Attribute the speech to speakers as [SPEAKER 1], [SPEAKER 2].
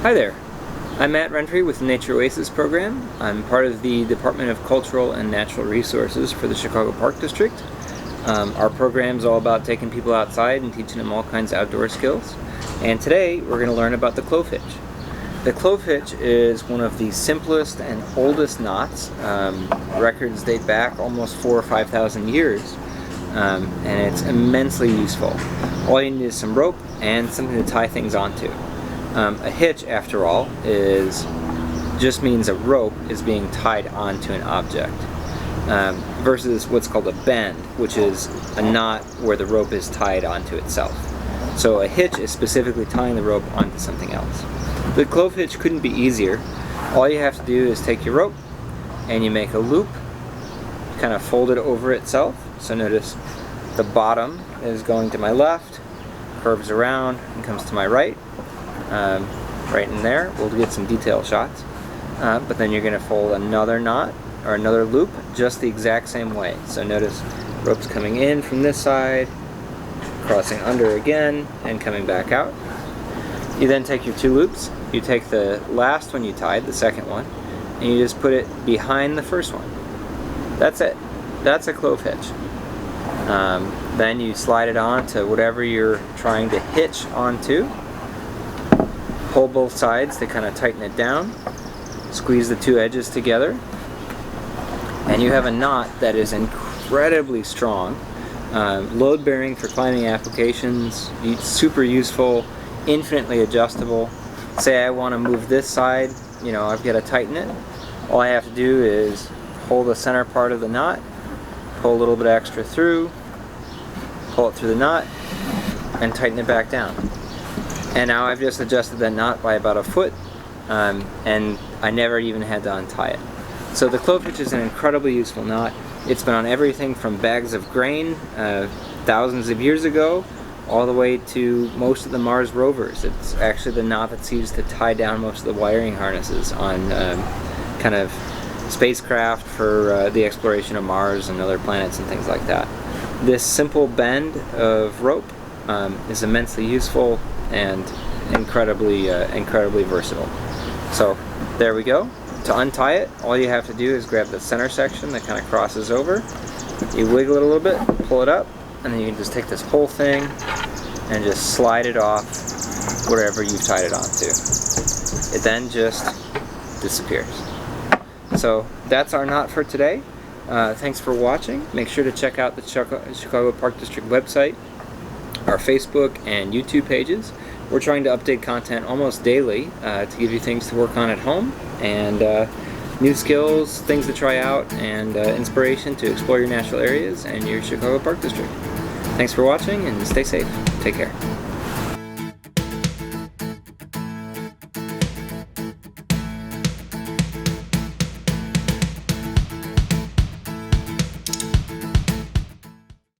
[SPEAKER 1] Hi there, I'm Matt Renfree with the Nature Oasis program. I'm part of the Department of Cultural and Natural Resources for the Chicago Park District. Our program is all about taking people outside and teaching them all kinds of outdoor skills. And today we're going to learn about the clove hitch. The clove hitch is one of the simplest and oldest knots. Records date back almost 4,000 or 5,000 years. And it's immensely useful. All you need is some rope and something to tie things onto. A hitch, after all, just means a rope is being tied onto an object, versus what's called a bend, which is a knot where the rope is tied onto itself. So a hitch is specifically tying the rope onto something else. The clove hitch couldn't be easier. All you have to do is take your rope and you make a loop, kind of fold it over itself. So notice the bottom is going to my left, curves around and comes to my right. Right in there, we'll get some detail shots. But then you're going to fold another knot or another loop just the exact same way. So notice rope's coming in from this side, crossing under again, and coming back out. You then take your two loops, you take the last one you tied, the second one, and you just put it behind the first one. That's it. That's a clove hitch. Then you slide it on to whatever you're trying to hitch onto. Pull both sides to kind of tighten it down, squeeze the two edges together, and you have a knot that is incredibly strong, load-bearing for climbing applications, super useful, infinitely adjustable. Say I want to move this side, I've got to tighten it. All I have to do is hold the center part of the knot, pull a little bit extra through, pull it through the knot, and tighten it back down. And now I've just adjusted that knot by about a foot, and I never even had to untie it. So the clove hitch is an incredibly useful knot. It's been on everything from bags of grain thousands of years ago all the way to most of the Mars rovers. It's actually the knot that's used to tie down most of the wiring harnesses on kind of spacecraft for the exploration of Mars and other planets and things like that. This simple bend of rope is immensely useful and incredibly versatile. So there we go. To untie it, all you have to do is grab the center section that kind of crosses over. You wiggle it a little bit, pull it up, and then you can just take this whole thing and just slide it off wherever you've tied it onto. It then just disappears. So that's our knot for today. Thanks for watching. Make sure to check out the Chicago Park District website, our Facebook and YouTube pages. We're trying to update content almost daily to give you things to work on at home and new skills, things to try out, and inspiration to explore your natural areas and your Chicago Park District. Thanks for watching and stay safe. Take care.